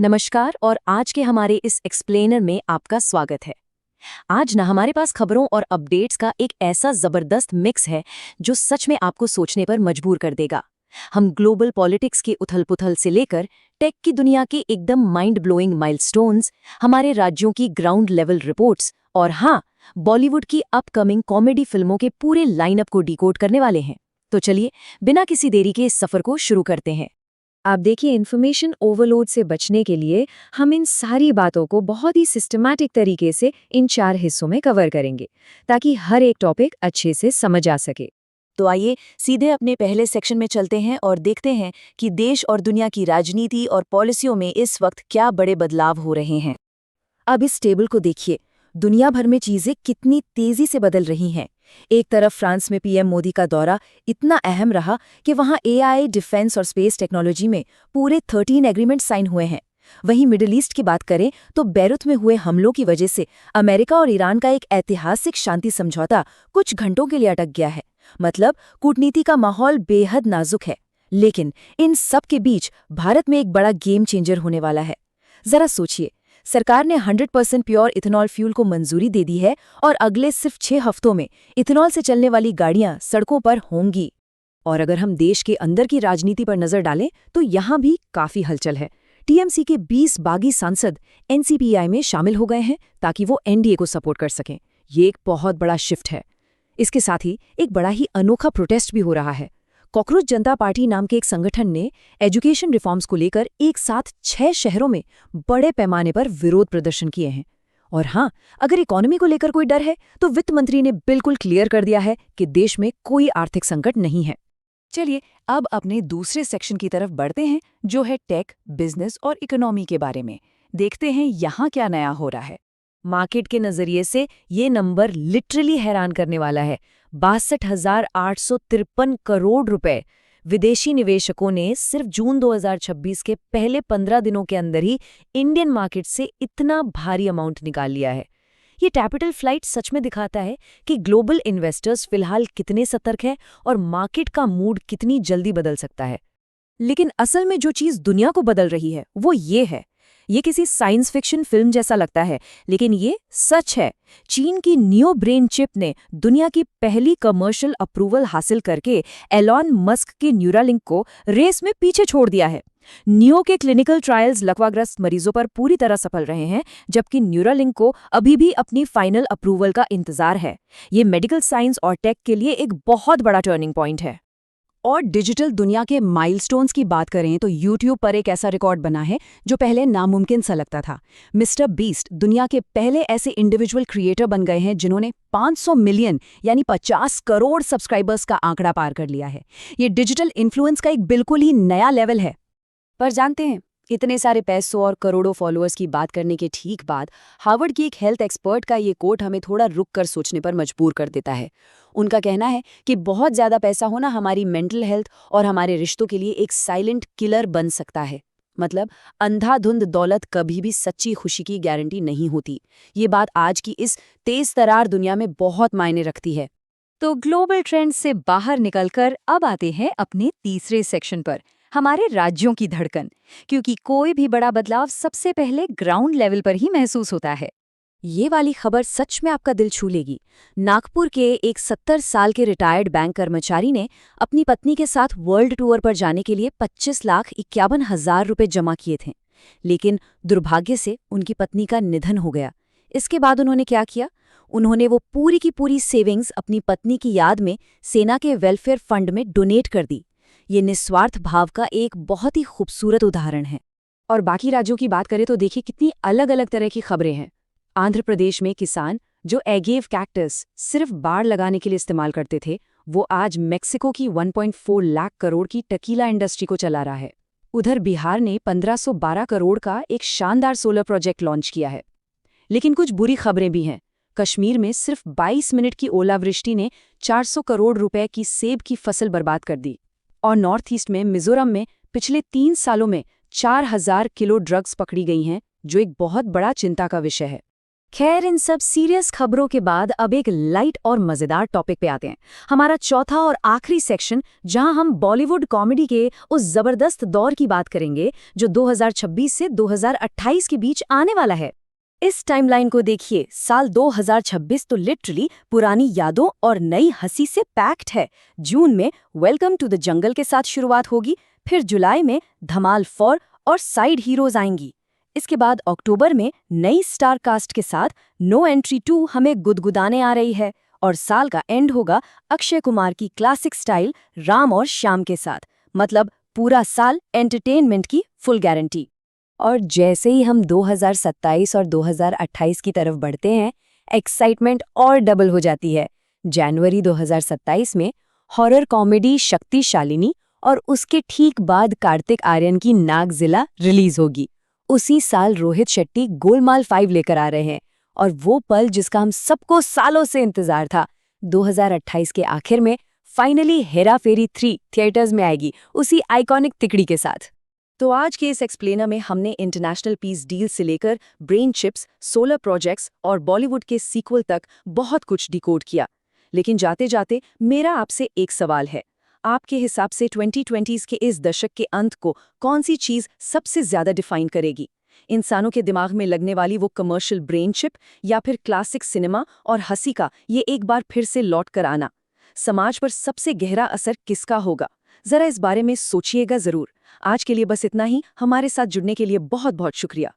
नमस्कार और आज के हमारे इस एक्सप्लेनर में आपका स्वागत है। आज ना हमारे पास खबरों और अपडेट्स का एक ऐसा जबरदस्त मिक्स है जो सच में आपको सोचने पर मजबूर कर देगा। हम ग्लोबल पॉलिटिक्स की उथल-पुथल से लेकर टेक की दुनिया के एकदम माइंड ब्लोइंग माइलस्टोन्स, हमारे राज्यों की ग्राउंड लेवल रिपोर्ट्स और हाँ, बॉलीवुड की अपकमिंग कॉमेडी फिल्मों के पूरे लाइनअप को डिकोड करने वाले हैं। तो चलिए, बिना किसी देरी के इस सफर को शुरू करते हैं। आप देखिए, इन्फॉर्मेशन ओवरलोड से बचने के लिए हम इन सारी बातों को बहुत ही सिस्टमैटिक तरीके से इन 4 हिस्सों में कवर करेंगे ताकि हर एक टॉपिक अच्छे से समझ आ सके। तो आइए सीधे अपने पहले सेक्शन में चलते हैं और देखते हैं कि देश और दुनिया की राजनीति और पॉलिसियों में इस वक्त क्या बड़े बदलाव हो रहे हैं। अब इस टेबल को देखिए, दुनिया भर में चीजें कितनी तेजी से बदल रही हैं। एक तरफ फ्रांस में पीएम मोदी का दौरा इतना अहम रहा कि वहां एआई, डिफेंस और स्पेस टेक्नोलॉजी में पूरे 13 एग्रीमेंट साइन हुए हैं। वहीं मिडिल ईस्ट की बात करें तो बैरूत में हुए हमलों की वजह से अमेरिका और ईरान का एक ऐतिहासिक शांति समझौता कुछ घंटों के लिए अटक गया है। मतलब कूटनीति का माहौल बेहद नाजुक है। लेकिन इन सब के बीच भारत में एक बड़ा गेम चेंजर होने वाला है। जरा सोचिए, सरकार ने 100% प्योर इथेनॉल फ्यूल को मंजूरी दे दी है और अगले सिर्फ 6 हफ्तों में इथेनॉल से चलने वाली गाड़ियां सड़कों पर होंगी। और अगर हम देश के अंदर की राजनीति पर नजर डालें तो यहां भी काफी हलचल है। टीएमसी के 20 बागी सांसद एनसीपीआई में शामिल हो गए हैं ताकि वो एनडीए को सपोर्ट कर सकें। ये एक बहुत बड़ा शिफ्ट है। इसके साथ ही एक बड़ा ही अनोखा प्रोटेस्ट भी हो रहा है। कॉकरोच जनता पार्टी नाम के एक संगठन ने एजुकेशन रिफॉर्म्स को लेकर एक साथ 6 शहरों में बड़े पैमाने पर विरोध प्रदर्शन किए हैं। और हाँ, अगर इकोनॉमी को लेकर कोई डर है तो वित्त मंत्री ने बिल्कुल क्लियर कर दिया है कि देश में कोई आर्थिक संकट नहीं है। चलिए अब अपने दूसरे सेक्शन की तरफ बढ़ते हैं, जो है टेक, बिजनेस और इकोनॉमी के बारे में। देखते हैं यहाँ क्या नया हो रहा है। मार्केट के नजरिए से ये नंबर लिटरली हैरान करने वाला है। 62,853 करोड़ रुपए विदेशी निवेशकों ने सिर्फ जून 2026 के पहले 15 दिनों के अंदर ही इंडियन मार्केट से इतना भारी अमाउंट निकाल लिया है। ये कैपिटल फ्लाइट सच में दिखाता है कि ग्लोबल इन्वेस्टर्स फिलहाल कितने सतर्क हैं और मार्केट का मूड कितनी जल्दी बदल सकता है। लेकिन असल में जो चीज़ दुनिया को बदल रही है वो ये है। ये किसी साइंस फिक्शन फिल्म जैसा लगता है, लेकिन ये सच है। चीन की नियो ब्रेन चिप ने दुनिया की पहली कमर्शियल अप्रूवल हासिल करके एलॉन मस्क के न्यूरालिंक को रेस में पीछे छोड़ दिया है। नियो के क्लिनिकल ट्रायल्स लकवाग्रस्त मरीजों पर पूरी तरह सफल रहे हैं, जबकि न्यूरालिंक को अभी भी अपनी फाइनल अप्रूवल का इंतजार है। ये मेडिकल साइंस और टेक के लिए एक बहुत बड़ा टर्निंग पॉइंट है। और डिजिटल दुनिया के माइलस्टोन्स की बात करें तो YouTube पर एक ऐसा रिकॉर्ड बना है जो पहले नामुमकिन सा लगता था। मिस्टर बीस्ट दुनिया के पहले ऐसे इंडिविजुअल क्रिएटर बन गए हैं जिन्होंने 500 मिलियन यानी 50 करोड़ सब्सक्राइबर्स का आंकड़ा पार कर लिया है। ये डिजिटल इन्फ्लुएंस का एक बिल्कुल ही नया लेवल है। पर जानते हैं, इतने सारे पैसों और करोड़ों फॉलोअर्स की बात करने के ठीक बाद हार्वर्ड की एक हेल्थ एक्सपर्ट का ये कोट हमें थोड़ा रुक कर सोचने पर मजबूर कर देता है। उनका कहना है कि बहुत ज़्यादा पैसा होना हमारी मेंटल हेल्थ और हमारे रिश्तों के लिए एक साइलेंट किलर बन सकता है। मतलब अंधाधुंध दौलत कभी भी सच्ची खुशी की गारंटी नहीं होती। ये बात आज की इस तेज तरार दुनिया में बहुत मायने रखती है। तो ग्लोबल ट्रेंड से बाहर निकलकर अब आते हैं अपने तीसरे सेक्शन पर, हमारे राज्यों की धड़कन। क्योंकि कोई भी बड़ा बदलाव सबसे पहले ग्राउंड लेवल पर ही महसूस होता है। ये वाली खबर सच में आपका दिल छू लेगी। नागपुर के एक 70 साल के रिटायर्ड बैंक कर्मचारी ने अपनी पत्नी के साथ वर्ल्ड टूर पर जाने के लिए 25,51,000 रुपए जमा किए थे। लेकिन दुर्भाग्य से उनकी पत्नी का निधन हो गया। इसके बाद उन्होंने क्या किया? उन्होंने वो पूरी की पूरी सेविंग्स अपनी पत्नी की याद में सेना के वेलफेयर फंड में डोनेट कर दी। ये निस्वार्थ भाव का एक बहुत ही खूबसूरत उदाहरण है। और बाकी राज्यों की बात करें तो देखिए कितनी अलग अलग तरह की खबरें हैं। आंध्र प्रदेश में किसान जो एगेव कैक्टस सिर्फ बाड़ लगाने के लिए इस्तेमाल करते थे, वो आज मेक्सिको की 1.4 लाख करोड़ की टकीला इंडस्ट्री को चला रहा है। उधर बिहार ने 1512 करोड़ का एक शानदार सोलर प्रोजेक्ट लॉन्च किया है। लेकिन कुछ बुरी खबरें भी हैं। कश्मीर में सिर्फ 22 मिनट की ओलावृष्टि ने 400 करोड़ रुपए की सेब की फसल बर्बाद कर दी। और नॉर्थ ईस्ट में मिजोरम में पिछले 3 सालों में 4000 किलो ड्रग्स पकड़ी गई हैं, जो एक बहुत बड़ा चिंता का विषय है। खैर, इन सब सीरियस खबरों के बाद अब एक लाइट और मजेदार टॉपिक पे आते हैं। हमारा चौथा और आखिरी सेक्शन, जहां हम बॉलीवुड कॉमेडी के उस जबरदस्त दौर की बात करेंगे जो 2026 से 2028 के बीच आने वाला है। इस टाइमलाइन को देखिए, साल 2026 तो लिटरली पुरानी यादों और नई हंसी से पैक्ड है। जून में वेलकम टू द जंगल के साथ शुरुआत होगी, फिर जुलाई में धमाल 4 और साइड हीरोज आएंगी। इसके बाद अक्टूबर में नई स्टार कास्ट के साथ नो एंट्री 2 हमें गुदगुदाने आ रही है, और साल का एंड होगा अक्षय कुमार की क्लासिक स्टाइल राम और श्याम के साथ। मतलब पूरा साल एंटरटेनमेंट की फुल गारंटी। और जैसे ही हम 2027 और 2028 की तरफ बढ़ते हैं, एक्साइटमेंट और डबल हो जाती है। जनवरी 2027 में हॉरर कॉमेडी शक्तिशालिनी और उसके ठीक बाद कार्तिक आर्यन की नागजिला रिलीज होगी। उसी साल रोहित शेट्टी गोलमाल 5 लेकर आ रहे हैं, और वो पल जिसका हम सबको सालों से इंतजार था, 2028 के आखिर में फाइनली हेरा फेरी 3 थिएटर्स में आएगी, उसी आइकॉनिक तिकड़ी के साथ। तो आज के इस एक्सप्लेनर में हमने इंटरनेशनल पीस डील से लेकर ब्रेन चिप्स, सोलर प्रोजेक्ट्स और बॉलीवुड के सीक्वल तक बहुत कुछ डिकोड किया। लेकिन जाते जाते मेरा आपसे एक सवाल है, आपके हिसाब से 2020s के इस दशक के अंत को कौन सी चीज़ सबसे ज़्यादा डिफाइन करेगी? इंसानों के दिमाग में लगने वाली वो कमर्शियल ब्रेन चिप, या फिर क्लासिक सिनेमा और हंसी का ये एक बार फिर से लौट कर आना? समाज पर सबसे गहरा असर किसका होगा? जरा इस बारे में सोचिएगा ज़रूर। आज के लिए बस इतना ही। हमारे साथ जुड़ने के लिए बहुत बहुत शुक्रिया।